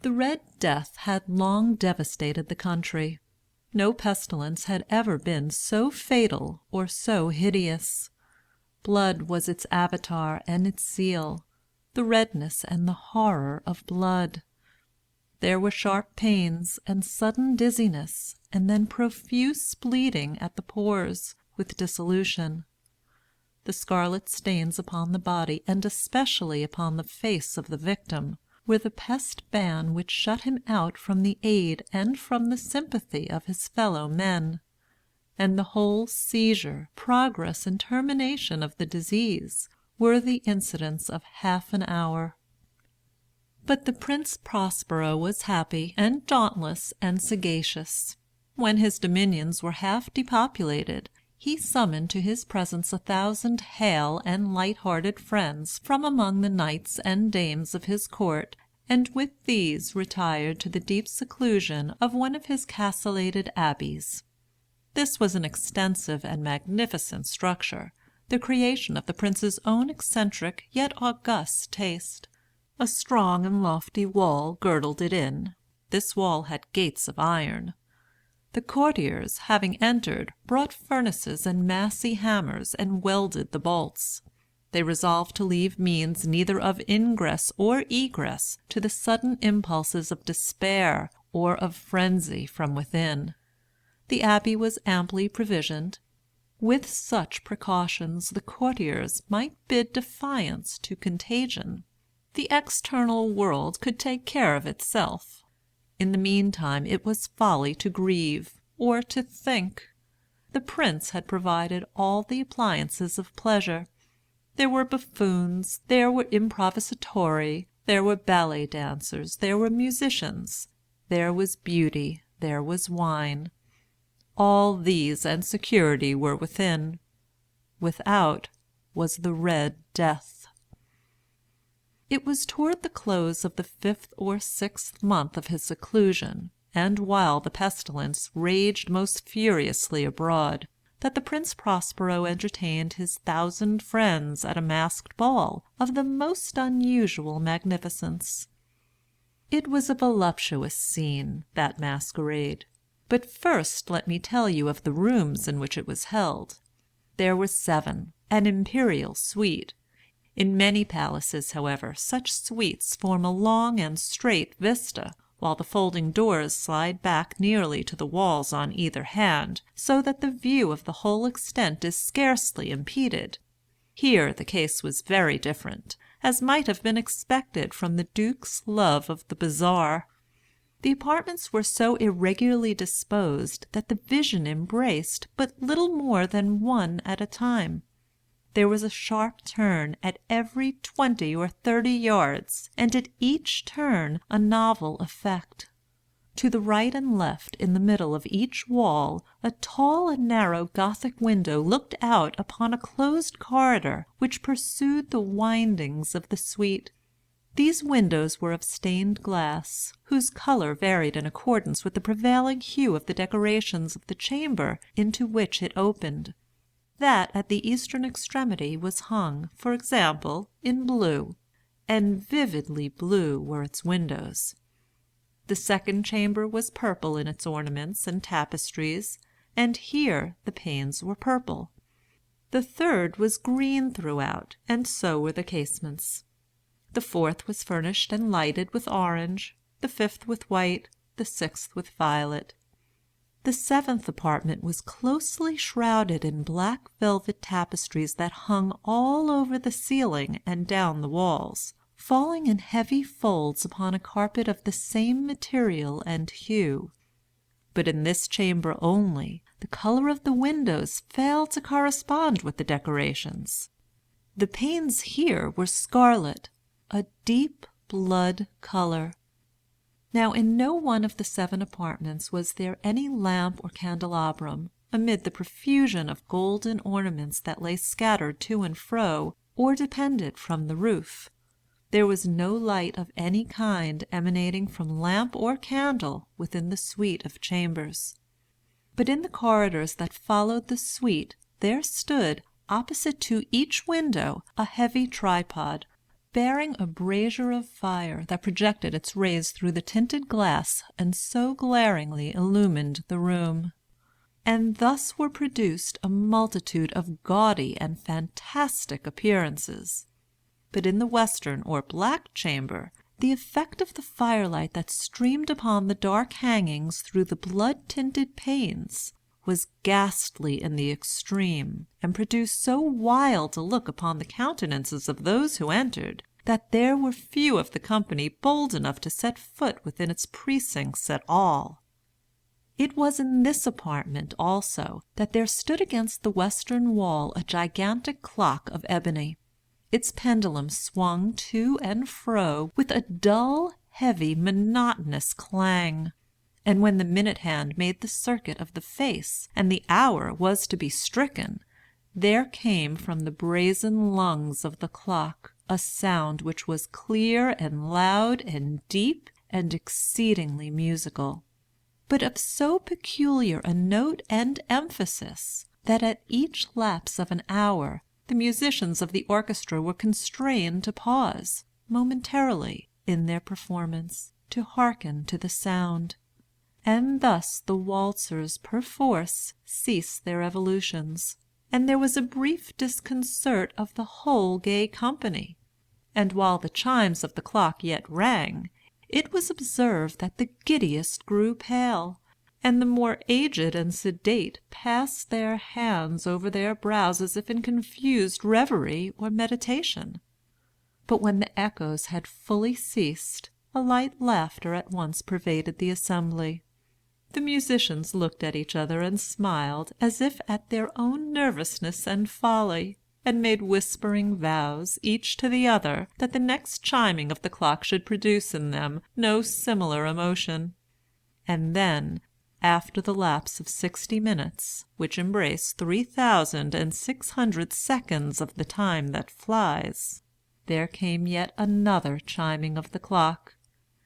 The Red Death had long devastated the country. No pestilence had ever been so fatal or so hideous. Blood was its avatar and its seal, the redness and the horror of blood. There were sharp pains and sudden dizziness, and then profuse bleeding at the pores, with dissolution. The scarlet stains upon the body, and especially upon the face of the victim, were the pest ban which shut him out from the aid and from the sympathy of his fellow men; and the whole seizure, progress, and termination of the disease were the incidents of half an hour. But the Prince Prospero was happy and dauntless and sagacious. When his dominions were half depopulated, he summoned to his presence 1,000 hale and light‐hearted friends from among the knights and dames of his court, and with these retired to the deep seclusion of one of his castellated abbeys. This was an extensive and magnificent structure, the creation of the prince's own eccentric yet august taste. A strong and lofty wall girdled it in. This wall had gates of iron. The courtiers, having entered, brought furnaces and massy hammers and welded the bolts. They resolved to leave means neither of ingress or egress to the sudden impulses of despair or of frenzy from within. The abbey was amply provisioned. With such precautions the courtiers might bid defiance to contagion. The external world could take care of itself. In the meantime it was folly to grieve, or to think. The prince had provided all the appliances of pleasure. There were buffoons, there were improvisatori, there were ballet dancers, there were musicians, there was beauty, there was wine. All these and security were within. Without was the Red Death. It was toward the close of the 5th or 6th month of his seclusion, and while the pestilence raged most furiously abroad, that the Prince Prospero entertained his 1,000 friends at a masked ball of the most unusual magnificence. It was a voluptuous scene, that masquerade. But first let me tell you of the rooms in which it was held. There were 7, an imperial suite. In many palaces, however, such suites form a long and straight vista, while the folding doors slide back nearly to the walls on either hand, so that the view of the whole extent is scarcely impeded. Here the case was very different, as might have been expected from the Duke's love of the bizarre. The apartments were so irregularly disposed that the vision embraced but little more than one at a time. There was a sharp turn at every 20 or 30 yards, and at each turn a novel effect. To the right and left, in the middle of each wall, a tall and narrow Gothic window looked out upon a closed corridor which pursued the windings of the suite. These windows were of stained glass, whose color varied in accordance with the prevailing hue of the decorations of the chamber into which it opened. That at the eastern extremity was hung, for example, in blue, and vividly blue were its windows. The second chamber was purple in its ornaments and tapestries, and here the panes were purple. The third was green throughout, and so were the casements. The fourth was furnished and lighted with orange, the fifth with white, the sixth with violet. The 7th apartment was closely shrouded in black velvet tapestries that hung all over the ceiling and down the walls, falling in heavy folds upon a carpet of the same material and hue. But in this chamber only, the color of the windows failed to correspond with the decorations. The panes here were scarlet, a deep blood color. Now in no one of the 7 apartments was there any lamp or candelabrum, amid the profusion of golden ornaments that lay scattered to and fro, or depended from the roof. There was no light of any kind emanating from lamp or candle within the suite of chambers. But in the corridors that followed the suite there stood, opposite to each window, a heavy tripod, bearing a brazier of fire that projected its rays through the tinted glass and so glaringly illumined the room. And thus were produced a multitude of gaudy and fantastic appearances. But in the western or black chamber, the effect of the firelight that streamed upon the dark hangings through the blood-tinted panes was ghastly in the extreme, and produced so wild a look upon the countenances of those who entered, that there were few of the company bold enough to set foot within its precincts at all. It was in this apartment also that there stood against the western wall a gigantic clock of ebony. Its pendulum swung to and fro with a dull, heavy, monotonous clang. And when the minute hand made the circuit of the face, and the hour was to be stricken, there came from the brazen lungs of the clock a sound which was clear and loud and deep and exceedingly musical, but of so peculiar a note and emphasis that at each lapse of an hour the musicians of the orchestra were constrained to pause, momentarily, in their performance, to hearken to the sound. And thus the waltzers perforce ceased their evolutions, and there was a brief disconcert of the whole gay company. And while the chimes of the clock yet rang, it was observed that the giddiest grew pale, and the more aged and sedate passed their hands over their brows as if in confused reverie or meditation. But when the echoes had fully ceased, a light laughter at once pervaded the assembly. The musicians looked at each other and smiled as if at their own nervousness and folly, and made whispering vows, each to the other, that the next chiming of the clock should produce in them no similar emotion. And then, after the lapse of 60 minutes, which embrace 3,600 seconds of the time that flies, there came yet another chiming of the clock.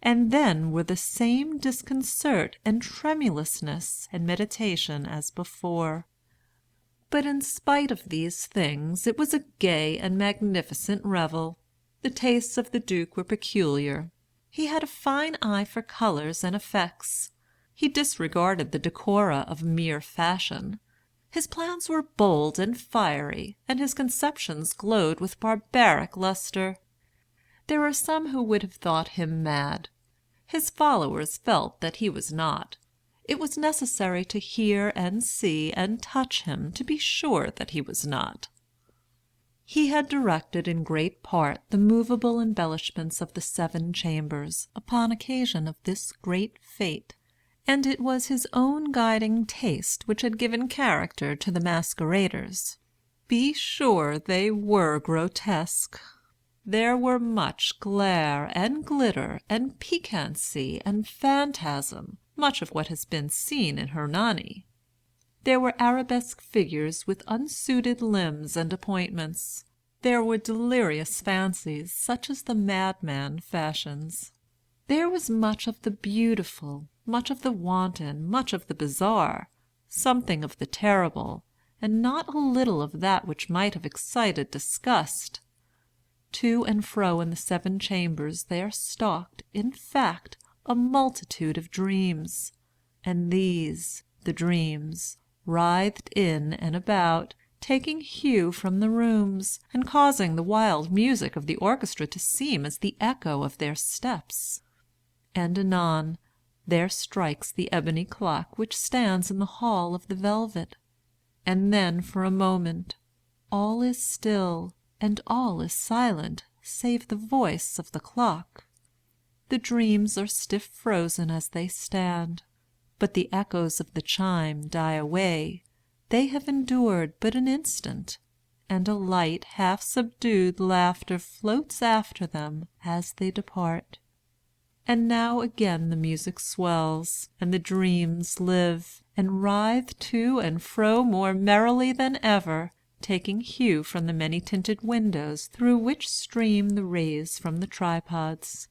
And then were the same disconcert and tremulousness and meditation as before. But in spite of these things, it was a gay and magnificent revel. The tastes of the Duke were peculiar. He had a fine eye for colours and effects. He disregarded the decora of mere fashion. His plans were bold and fiery, and his conceptions glowed with barbaric lustre. There are some who would have thought him mad. His followers felt that he was not. It was necessary to hear and see and touch him to be sure that he was not. He had directed in great part the movable embellishments of the 7 chambers upon occasion of this great fête, and it was his own guiding taste which had given character to the masqueraders. Be sure they were grotesque. There were much glare and glitter and piquancy and phantasm, much of what has been seen in Hernani. There were arabesque figures with unsuited limbs and appointments. There were delirious fancies, such as the madman fashions. There was much of the beautiful, much of the wanton, much of the bizarre, something of the terrible, and not a little of that which might have excited disgust. To and fro in the 7 chambers there stalked, in fact, a multitude of dreams, and these, the dreams, writhed in and about, taking hue from the rooms, and causing the wild music of the orchestra to seem as the echo of their steps. And anon, there strikes the ebony clock which stands in the hall of the velvet, and then for a moment all is still, and all is silent save the voice of the clock. The dreams are stiff frozen as they stand, but the echoes of the chime die away. They have endured but an instant, and a light, half-subdued laughter floats after them as they depart. And now again the music swells, and the dreams live, and writhe to and fro more merrily than ever, taking hue from the many-tinted windows through which stream the rays from the tripods.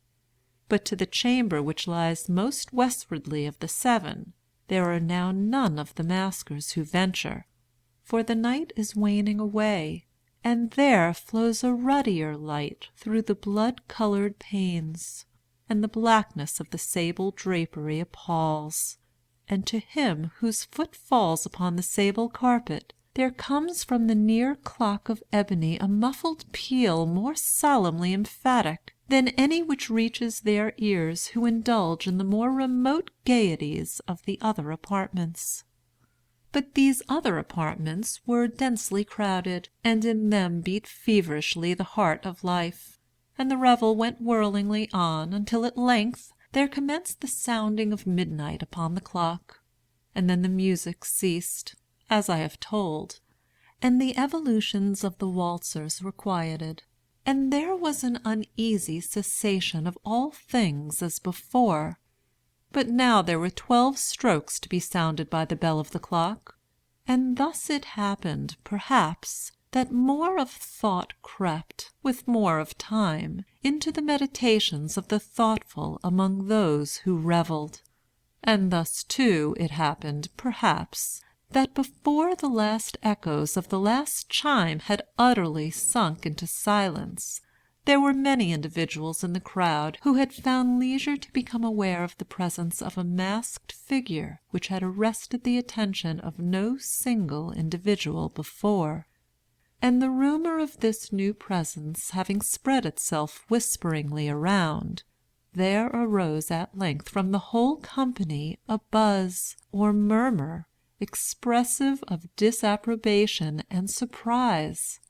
But to the chamber which lies most westwardly of the 7, there are now none of the maskers who venture, for the night is waning away, and there flows a ruddier light through the blood-colored panes, and the blackness of the sable drapery appalls, and to him whose foot falls upon the sable carpet there comes from the near clock of ebony a muffled peal more solemnly emphatic than any which reaches their ears who indulge in the more remote gaieties of the other apartments. But these other apartments were densely crowded, and in them beat feverishly the heart of life, and the revel went whirlingly on until at length there commenced the sounding of midnight upon the clock, and then the music ceased, as I have told, and the evolutions of the waltzers were quieted, and there was an uneasy cessation of all things as before. But now there were 12 strokes to be sounded by the bell of the clock, and thus it happened, perhaps, that more of thought crept, with more of time, into the meditations of the thoughtful among those who revelled. And thus, too, it happened, perhaps, that before the last echoes of the last chime had utterly sunk into silence, there were many individuals in the crowd who had found leisure to become aware of the presence of a masked figure which had arrested the attention of no single individual before. And the rumor of this new presence having spread itself whisperingly around, there arose at length from the whole company a buzz or murmur expressive of disapprobation and surprise,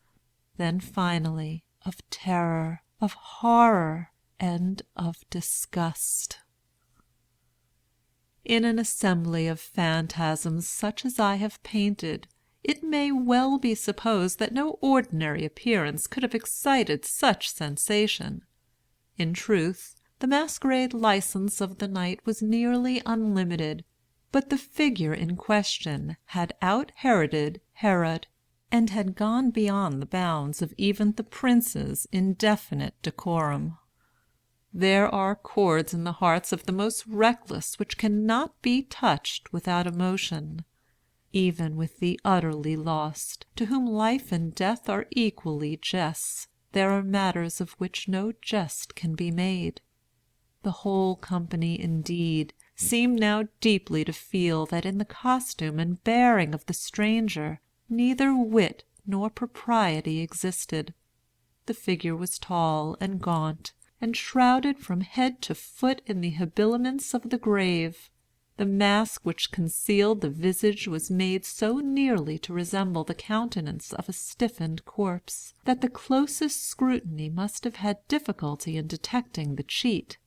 then finally of terror, of horror, and of disgust. In an assembly of phantasms such as I have painted, it may well be supposed that no ordinary appearance could have excited such sensation. In truth, the masquerade license of the night was nearly unlimited, but the figure in question had out-Heroded Herod, and had gone beyond the bounds of even the prince's indefinite decorum. There are chords in the hearts of the most reckless which cannot be touched without emotion. Even with the utterly lost, to whom life and death are equally jests, there are matters of which no jest can be made. The whole company, indeed, seemed now deeply to feel that in the costume and bearing of the stranger neither wit nor propriety existed. The figure was tall and gaunt, and shrouded from head to foot in the habiliments of the grave. The mask which concealed the visage was made so nearly to resemble the countenance of a stiffened corpse, that the closest scrutiny must have had difficulty in detecting the cheat.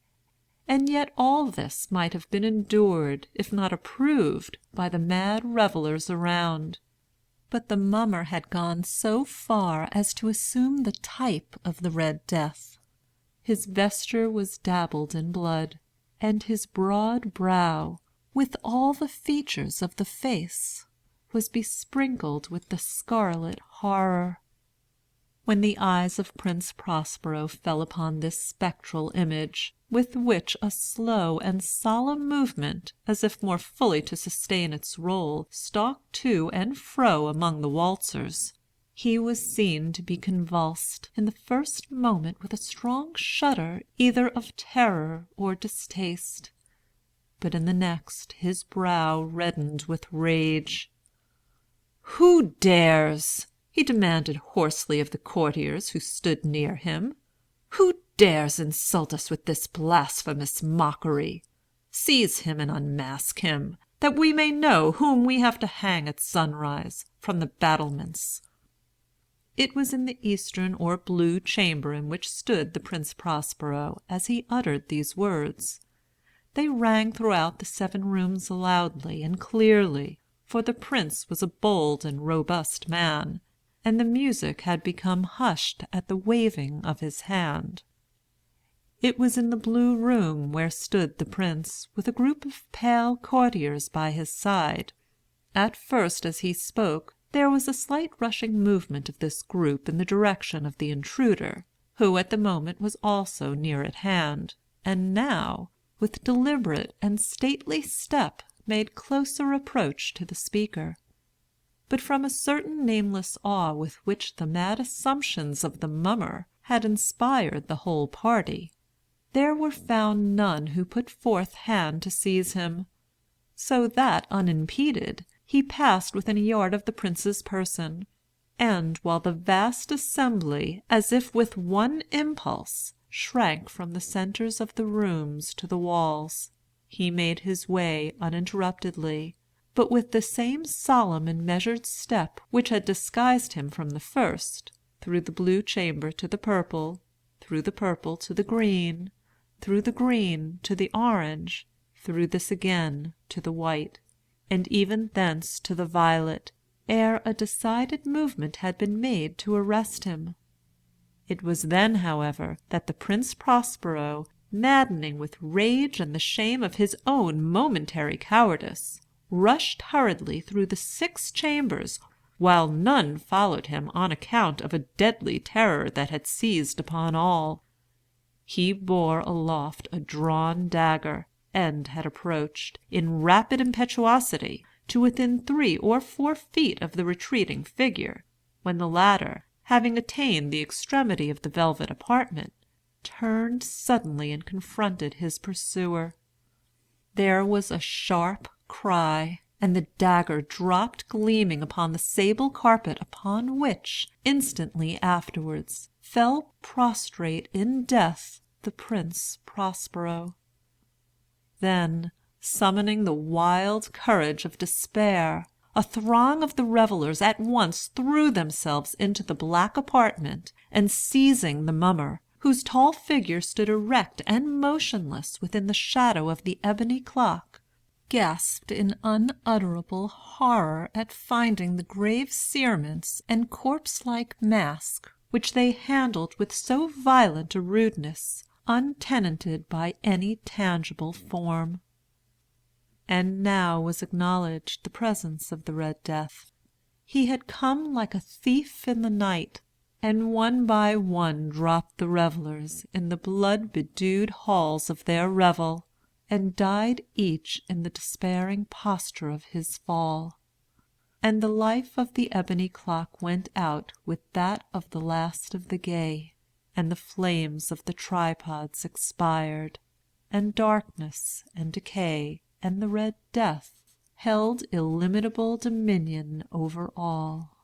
And yet all this might have been endured, if not approved, by the mad revellers around. But the mummer had gone so far as to assume the type of the Red Death. His vesture was dabbled in blood, and his broad brow, with all the features of the face, was besprinkled with the scarlet horror. When the eyes of Prince Prospero fell upon this spectral image, with which a slow and solemn movement, as if more fully to sustain its rôle, stalked to and fro among the waltzers, he was seen to be convulsed in the first moment with a strong shudder either of terror or distaste, but in the next his brow reddened with rage. "Who dares?" he demanded hoarsely of the courtiers who stood near him. "Who dares insult us with this blasphemous mockery? Seize him and unmask him, that we may know whom we have to hang at sunrise, from the battlements." It was in the eastern or blue chamber in which stood the Prince Prospero as he uttered these words. They rang throughout the 7 rooms loudly and clearly, for the prince was a bold and robust man, and the music had become hushed at the waving of his hand. It was in the blue room where stood the prince, with a group of pale courtiers by his side. At first, as he spoke, there was a slight rushing movement of this group in the direction of the intruder, who at the moment was also near at hand, and now, with deliberate and stately step, made closer approach to the speaker. but from a certain nameless awe with which the mad assumptions of the mummer had inspired the whole party, there were found none who put forth hand to seize him; so that, unimpeded, he passed within a yard of the prince's person, and, while the vast assembly, as if with one impulse, shrank from the centres of the rooms to the walls, he made his way uninterruptedly, but with the same solemn and measured step which had disguised him from the first, through the blue chamber to the purple, through the purple to the green, through the green to the orange, through this again to the white, and even thence to the violet, ere a decided movement had been made to arrest him. It was then, however, that the Prince Prospero, maddening with rage and the shame of his own momentary cowardice, rushed hurriedly through the 6 chambers, while none followed him on account of a deadly terror that had seized upon all. He bore aloft a drawn dagger, and had approached, in rapid impetuosity, to within 3 or 4 feet of the retreating figure, when the latter, having attained the extremity of the velvet apartment, turned suddenly and confronted his pursuer. There was a sharp cry, and the dagger dropped gleaming upon the sable carpet, upon which, instantly afterwards, fell prostrate in death the Prince Prospero. Then, summoning the wild courage of despair, a throng of the revellers at once threw themselves into the black apartment, and seizing the mummer, whose tall figure stood erect and motionless within the shadow of the ebony clock, gasped in unutterable horror at finding the grave cerements and corpse-like mask, which they handled with so violent a rudeness, untenanted by any tangible form. And now was acknowledged the presence of the Red Death. He had come like a thief in the night, and one by one dropped the revellers in the blood-bedewed halls of their revel, and died each in the despairing posture of his fall. And the life of the ebony clock went out with that of the last of the gay, and the flames of the tripods expired, and darkness and decay and the Red Death held illimitable dominion over all.